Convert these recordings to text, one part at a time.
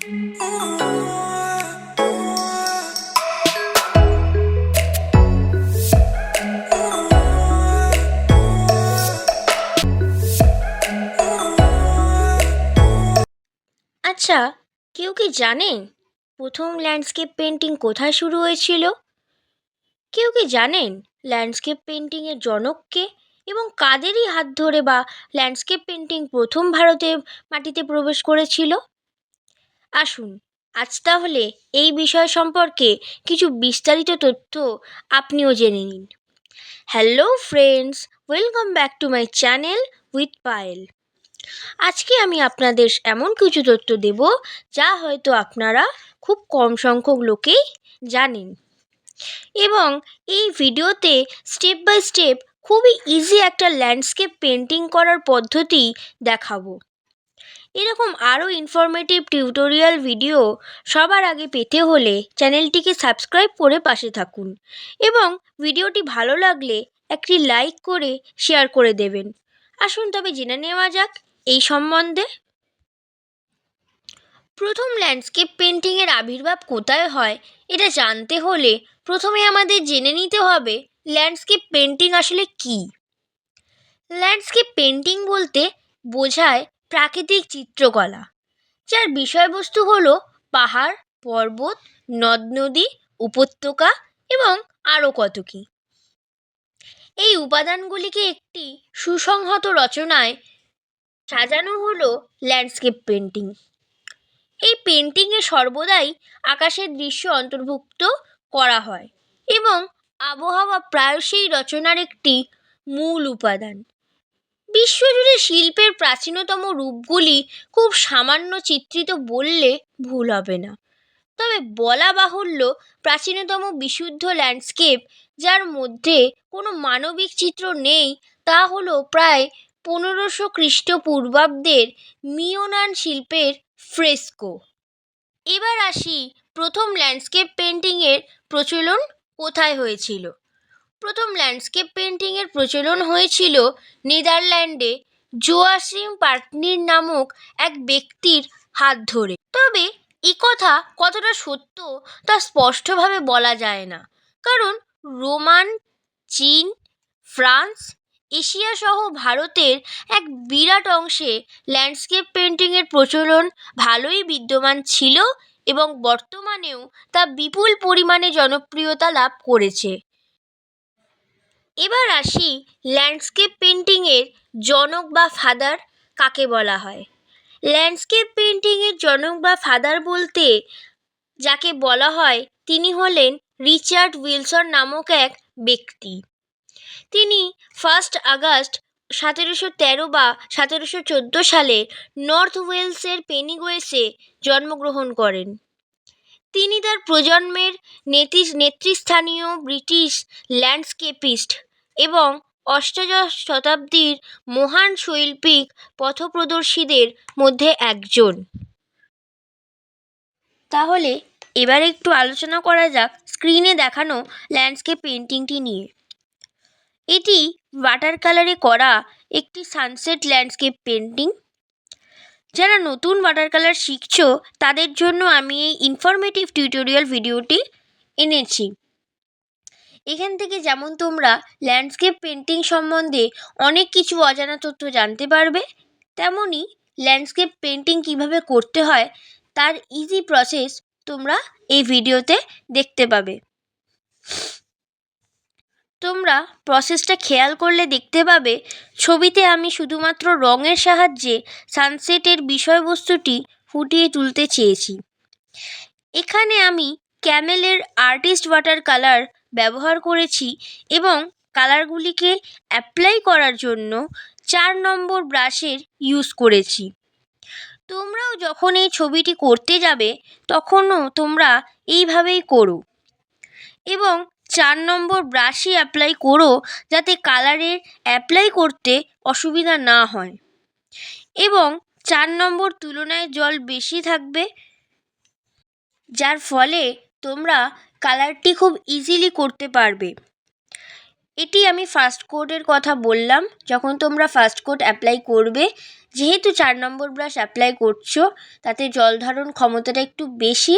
আচ্ছা, কেউ কি জানেন প্রথম ল্যান্ডস্কেপ পেন্টিং কোথায় শুরু হয়েছিল? কেউ কি জানেন ল্যান্ডস্কেপ পেন্টিংয়ের জনক কে এবং কাদেরই হাত ধরে বা ল্যান্ডস্কেপ পেন্টিং প্রথম ভারতের মাটিতে প্রবেশ করেছিল? আসুন আজ তাহলে এই বিষয় সম্পর্কে কিছু বিস্তারিত তথ্য আপনিও জেনে নিন। Hello friends, welcome back to my channel with Payel. আজকে আমি আপনাদের এমন কিছু তথ্য দেব যা হয়তো আপনারা খুব কম সংখ্যক লোকেই জানেন, এবং এই ভিডিওতে স্টেপ বাই স্টেপ খুবই ইজি একটা ল্যান্ডস্কেপ পেন্টিং করার পদ্ধতি দেখাবো। এরকম আরও ইনফরমেটিভ টিউটোরিয়াল ভিডিও সবার আগে পেতে হলে চ্যানেলটিকে সাবস্ক্রাইব করে পাশে থাকুন, এবং ভিডিওটি ভালো লাগলে একটি লাইক করে শেয়ার করে দেবেন। আসুন তবে জেনে নেওয়া যাক এই সম্বন্ধে। প্রথম ল্যান্ডস্কেপ পেন্টিংয়ের আবির্ভাব কোথায় হয় এটা জানতে হলে প্রথমে আমাদের জেনে নিতে হবে ল্যান্ডস্কেপ পেন্টিং আসলে কী। ল্যান্ডস্কেপ পেন্টিং বলতে বোঝায় প্রাকৃতিক চিত্রকলা, যার বিষয়বস্তু হলো পাহাড়, পর্বত, নদ নদী, উপত্যকা এবং আরও কত কী। এই উপাদানগুলিকে একটি সুসংহত রচনায় সাজানো হলো ল্যান্ডস্কেপ পেন্টিং। এই পেন্টিংয়ে সর্বদাই আকাশের দৃশ্য অন্তর্ভুক্ত করা হয় এবং আবহাওয়া প্রায়শই রচনার একটি মূল উপাদান। বিশ্বজুড়ে শিল্পের প্রাচীনতম রূপগুলি খুব সামান্য চিত্রিত বললে ভুল হবে না। তবে বলা বাহুল্য, প্রাচীনতম বিশুদ্ধ ল্যান্ডস্কেপ যার মধ্যে কোনো মানবিক চিত্র নেই তা হলো প্রায় 1500 খ্রিস্টপূর্বাব্দের মিওনান শিল্পের ফ্রেস্কো। এবার আসি প্রথম ল্যান্ডস্কেপ পেন্টিংয়ের প্রচলন কোথায় হয়েছিল। প্রথম ল্যান্ডস্কেপ পেন্টিংয়ের প্রচলন হয়েছিল নেদারল্যান্ডে জোয়াচিম পার্টনির নামক এক ব্যক্তির হাত ধরে। তবে কথা কতটা সত্য তা স্পষ্টভাবে বলা যায় না, কারণ রোমান, চীন, ফ্রান্স, এশিয়া সহ ভারতের এক বিরাট অংশে ল্যান্ডস্কেপ পেন্টিংয়ের প্রচলন ভালোই বিদ্যমান ছিল এবং বর্তমানেও তা বিপুল পরিমাণে জনপ্রিয়তা লাভ করেছে। এবার আসি ল্যান্ডস্কেপ পেন্টিংয়ের জনক বা ফাদার কাকে বলা হয়। ল্যান্ডস্কেপ পেন্টিংয়ের জনক বা ফাদার বলতে যাকে বলা হয় তিনি হলেন রিচার্ড উইলসন নামক এক ব্যক্তি। তিনি 1 আগস্ট 1713 বা 1714 সালে নর্থ ওয়েলসের পেনিগোয়েসে জন্মগ্রহণ করেন। তিনি তার প্রজন্মের নেতৃস্থানীয় ব্রিটিশ ল্যান্ডস্কেপিস্ট এবং অষ্টাদশ শতাব্দীর মহান শৈল্পিক পথপ্রদর্শীদের মধ্যে একজন। তাহলে এবার একটু আলোচনা করা যাক স্ক্রিনে দেখানো ল্যান্ডস্কেপ পেন্টিংটি নিয়ে। এটি ওয়াটার কালারে করা একটি সানসেট ল্যান্ডস্কেপ পেন্টিং। যারা নতুন ওয়াটার কালার শিখছো তাদের জন্য আমি এই ইনফরমেটিভ টিউটোরিয়াল ভিডিওটি এনেছি। এখান থেকে যেমন তোমরা ল্যান্ডস্কেপ পেন্টিং সম্বন্ধে অনেক কিছু অজানা তথ্য জানতে পারবে, তেমনই ল্যান্ডস্কেপ পেন্টিং কিভাবে করতে হয় তার ইজি প্রসেস তোমরা এই ভিডিওতে দেখতে পাবে। তোমরা প্রসেসটা খেয়াল করলে দেখতে পাবে ছবিতে আমি শুধুমাত্র রঙের সাহায্যে সানসেটের বিষয়বস্তুটি ফুটিয়ে তুলতে চেয়েছি। এখানে আমি ক্যামেলের আর্টিস্ট ওয়াটার কালার ব্যবহার করেছি এবং কালারগুলিকে অ্যাপ্লাই করার জন্য 4 নম্বর ব্রাশের ইউজ করেছি। তোমরাও যখন এই ছবিটি করতে যাবে তখনও তোমরা এইভাবেই করো এবং 4 নম্বর ব্রাশই অ্যাপ্লাই করো যাতে কালারের অ্যাপ্লাই করতে অসুবিধা না হয়, এবং 4 নম্বর তুলনায় জল বেশি থাকবে, যার ফলে তোমরা কালারটি খুব ইজিলি করতে পারবে। এটি আমি ফার্স্ট কোটের কথা বললাম, যখন তোমরা ফার্স্ট কোট অ্যাপ্লাই করবে যেহেতু 4 নম্বর ব্রাশ অ্যাপ্লাই করছো তাতে জল ধারণ ক্ষমতাটা একটু বেশি,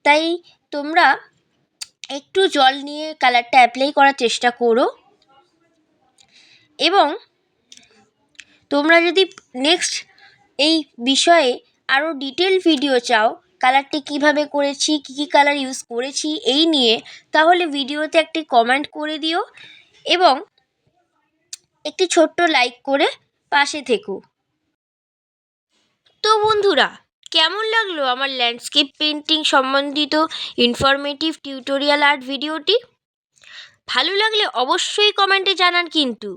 তাই তোমরা একটু জল নিয়ে কালারটা অ্যাপ্লাই করার চেষ্টা করো। এবং তোমরা যদি নেক্সট এই বিষয়ে আরও ডিটেল ভিডিও চাও, কালারটি কিভাবে করেছি, কী কালার ইউজ করেছি এই নিয়ে, তাহলে ভিডিওতে একটি কমেন্ট করে দিও এবং একটি ছোট্ট লাইক করে পাশে থেকো। তো বন্ধুরা, কেমন লাগলো আমার ল্যান্ডস্কেপ পেন্টিং সম্বন্ধিত ইনফরমেটিভ টিউটোরিয়াল আর্ট ভিডিওটি? ভালো লাগলে অবশ্যই কমেন্টে জানান কিন্তু।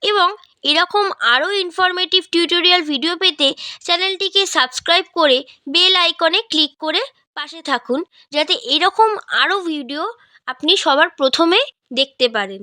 এবং এরকম আরও ইনফরমেটিভ টিউটোরিয়াল ভিডিও পেতে চ্যানেলটিকে সাবস্ক্রাইব করে বেল আইকনে ক্লিক করে পাশে থাকুন, যাতে এরকম আরও ভিডিও আপনি সবার প্রথমে দেখতে পারেন।